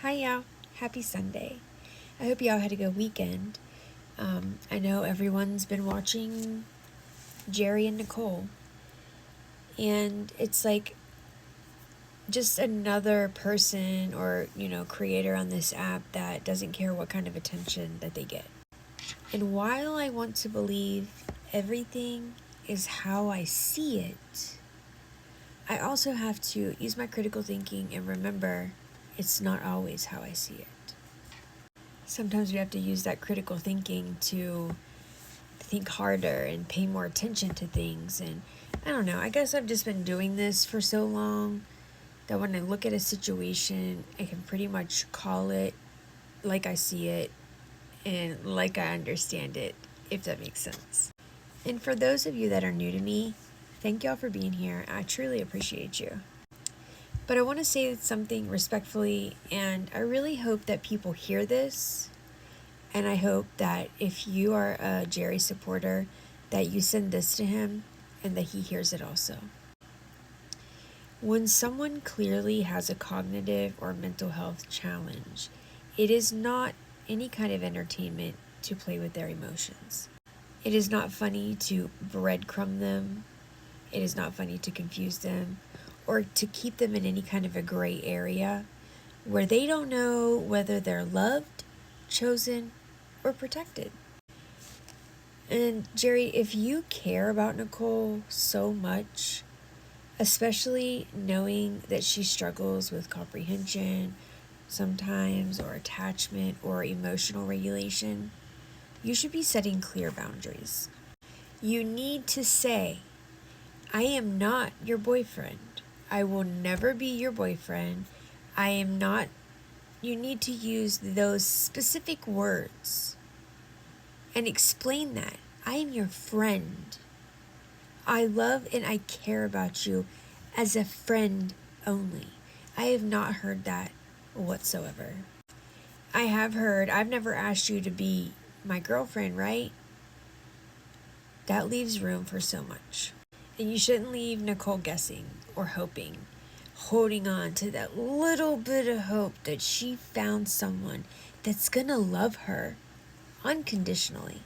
Hi, y'all. Happy Sunday. I hope y'all had a good weekend. I know everyone's been watching Jerry and Nicole, and it's like just another person or, creator on this app that doesn't care what kind of attention that they get. And while I want to believe everything is how I see it, I also have to use my critical thinking and remember it's not always how I see it. Sometimes we have to use that critical thinking to think harder and pay more attention to things. And I don't know, I guess I've just been doing this for so long that when I look at a situation, I can pretty much call it like I see it and like I understand it, if that makes sense. And for those of you that are new to me, thank y'all for being here. I truly appreciate you. But I want to say something respectfully, and I really hope that people hear this. And I hope that if you are a Jerry supporter, that you send this to him and that he hears it also. When someone clearly has a cognitive or mental health challenge, it is not any kind of entertainment to play with their emotions. It is not funny to breadcrumb them. It is not funny to confuse them or to keep them in any kind of a gray area where they don't know whether they're loved, chosen, or protected. And Jerry, if you care about Nicole so much, especially knowing that she struggles with comprehension sometimes, or attachment, or emotional regulation, you should be setting clear boundaries. You need to say, I am not your boyfriend. I will never be your boyfriend. I am not. You need to use those specific words and explain that. I am your friend. I love and I care about you as a friend only. I have not heard that whatsoever. I have heard, I've never asked you to be my girlfriend, right? That leaves room for so much. And you shouldn't leave Nicole guessing or hoping, holding on to that little bit of hope that she found someone that's gonna love her unconditionally.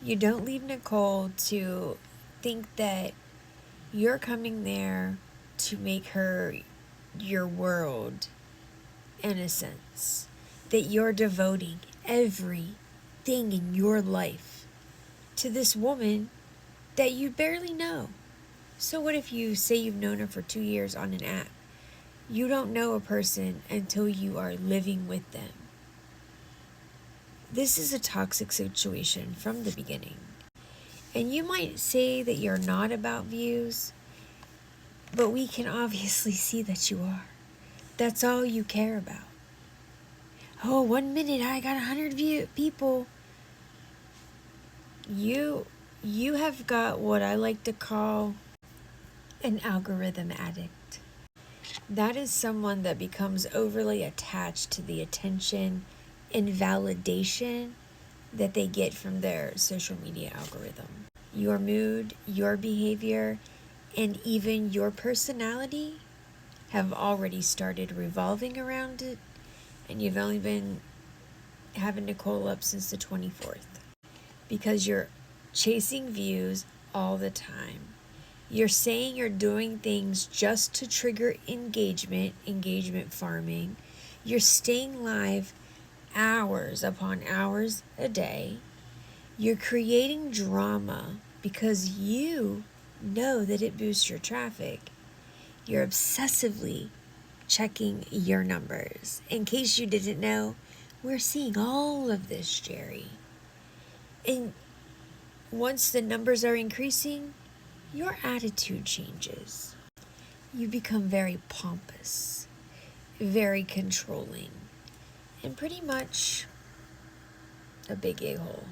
You don't leave Nicole to think that you're coming there to make her your world, in a sense. That you're devoting everything in your life to this woman that you barely know. So what if you say you've known her for 2 years on an app? You don't know a person until you are living with them. This is a toxic situation from the beginning. And you might say that you're not about views, but we can obviously see that you are. That's all you care about. Oh, 1 minute I got 100 people. You have got what I like to call an algorithm addict. That is someone that becomes overly attached to the attention and validation that they get from their social media algorithm. Your mood, your behavior, and even your personality have already started revolving around it, and you've only been having Nicole up since the 24th because you're chasing views all the time. You're saying you're doing things just to trigger engagement farming. You're staying live hours upon hours a day. You're creating drama because you know that it boosts your traffic. You're obsessively checking your numbers. In case you didn't know, we're seeing all of this, Jerry. And once the numbers are increasing, your attitude changes. You become very pompous, very controlling, and pretty much a big a-hole.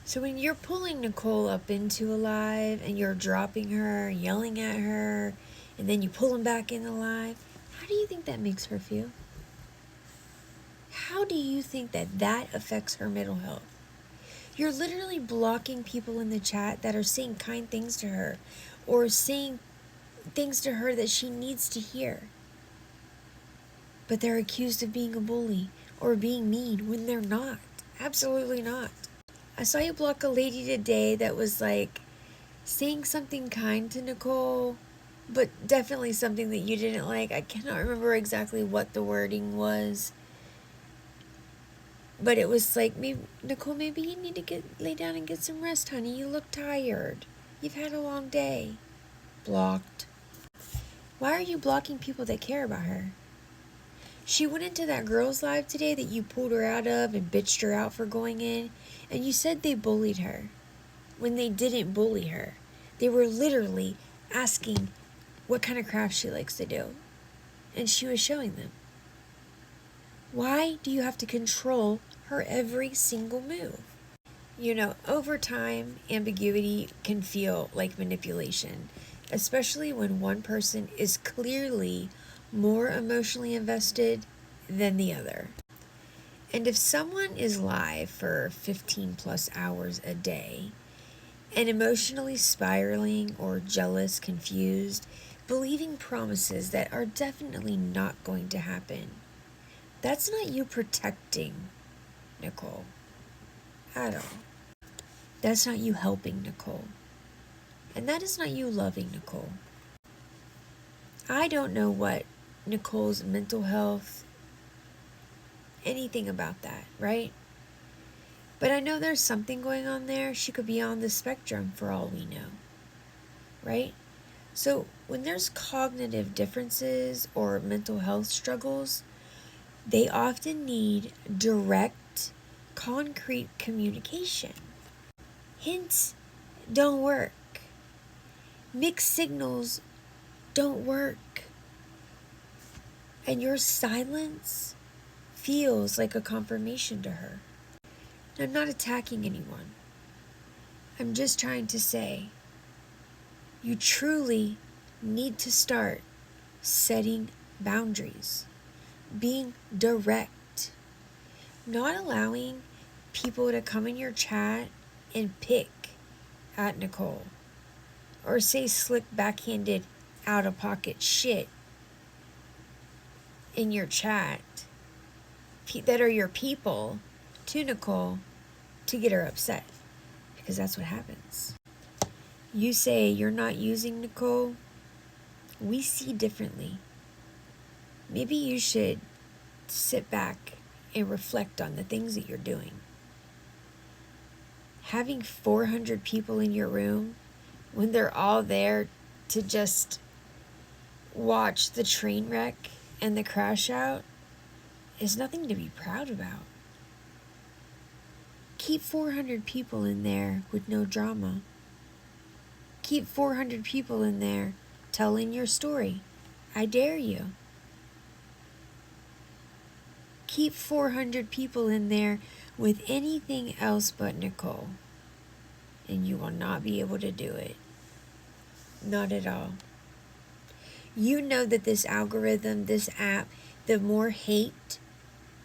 So when you're pulling Nicole up into a live and you're dropping her, yelling at her, and then you pull him back in the live, how do you think that makes her feel? How do you think that affects her mental health? You're literally blocking people in the chat that are saying kind things to her or saying things to her that she needs to hear. but they're accused of being a bully or being mean when they're not. Absolutely not. I saw you block a lady today that was like saying something kind to Nicole, but definitely something that you didn't like. I cannot remember exactly what the wording was, but it was like, maybe Nicole, maybe you need to lay down and get some rest, honey. You look tired. You've had a long day. Blocked. Why are you blocking people that care about her? She went into that girl's live today that you pulled her out of and bitched her out for going in, and you said they bullied her when they didn't bully her. They were literally asking what kind of craft she likes to do, and she was showing them. Why do you have to control her every single move? You know, over time, ambiguity can feel like manipulation, especially when one person is clearly more emotionally invested than the other. And if someone is live for 15 plus hours a day and emotionally spiraling or jealous, confused, believing promises that are definitely not going to happen, that's not you protecting Nicole at all. That's not you helping Nicole. And that is not you loving Nicole. I don't know what Nicole's mental health, anything about that, right? But I know there's something going on there. She could be on the spectrum for all we know, right? So when there's cognitive differences or mental health struggles, they often need direct, concrete communication. Hints don't work. Mixed signals don't work. And your silence feels like a confirmation to her. I'm not attacking anyone. I'm just trying to say you truly need to start setting boundaries, being direct, not allowing people to come in your chat and pick at Nicole or say slick, backhanded, out of pocket shit in your chat that are your people to Nicole to get her upset, because that's what happens. You say you're not using Nicole, we see differently. Maybe you should sit back and reflect on the things that you're doing. Having 400 people in your room when they're all there to just watch the train wreck and the crash out is nothing to be proud about. Keep 400 people in there with no drama. Keep 400 people in there telling your story. I dare you. Keep 400 people in there with anything else but Nicole, and you will not be able to do it. Not at all. You know that this algorithm, this app, the more hate,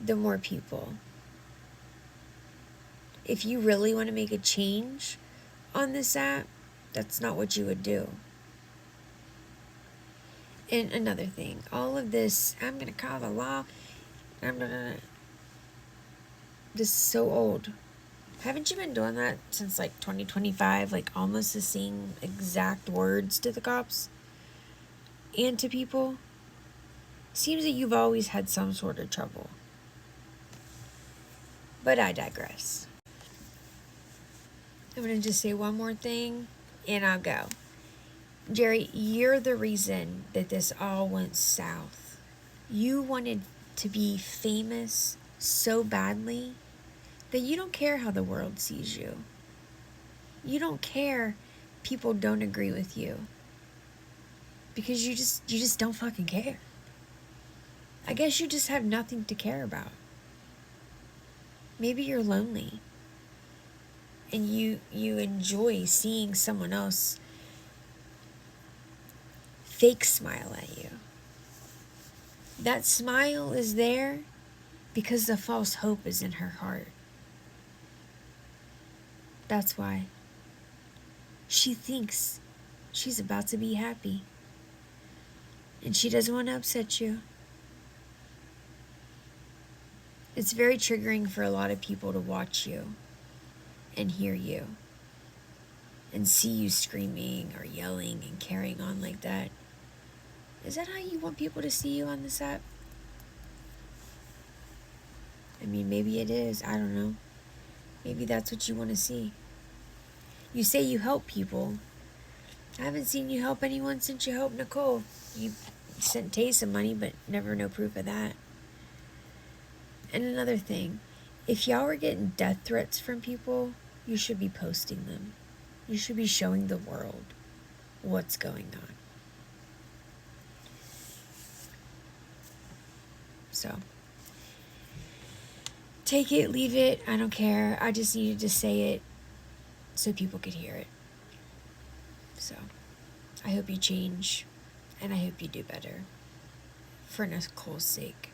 the more people. If you really want to make a change on this app, that's not what you would do. And another thing, all of this, I'm going to call the law, this is so old. Haven't you been doing that since like 2025? Like almost the same exact words to the cops and to people? Seems that you've always had some sort of trouble. But I digress. I'm going to just say one more thing and I'll go. Jerry, you're the reason that this all went south. You wanted to be famous so badly that you don't care how the world sees you. You don't care people don't agree with you. Because you just don't fucking care. I guess you just have nothing to care about. Maybe you're lonely. And you enjoy seeing someone else fake smile at you. That smile is there because the false hope is in her heart. That's why. She thinks she's about to be happy. And she doesn't want to upset you. It's very triggering for a lot of people to watch you and hear you and see you screaming or yelling and carrying on like that. Is that how you want people to see you on this app? I mean, maybe it is. I don't know. Maybe that's what you want to see. You say you help people. I haven't seen you help anyone since you helped Nicole. You sent Tay some money, but never no proof of that. And another thing, if y'all were getting death threats from people, you should be posting them. You should be showing the world what's going on. So, take it, leave it, I don't care. I just needed to say it so people could hear it. So, I hope you change, and I hope you do better. For Nicole's sake.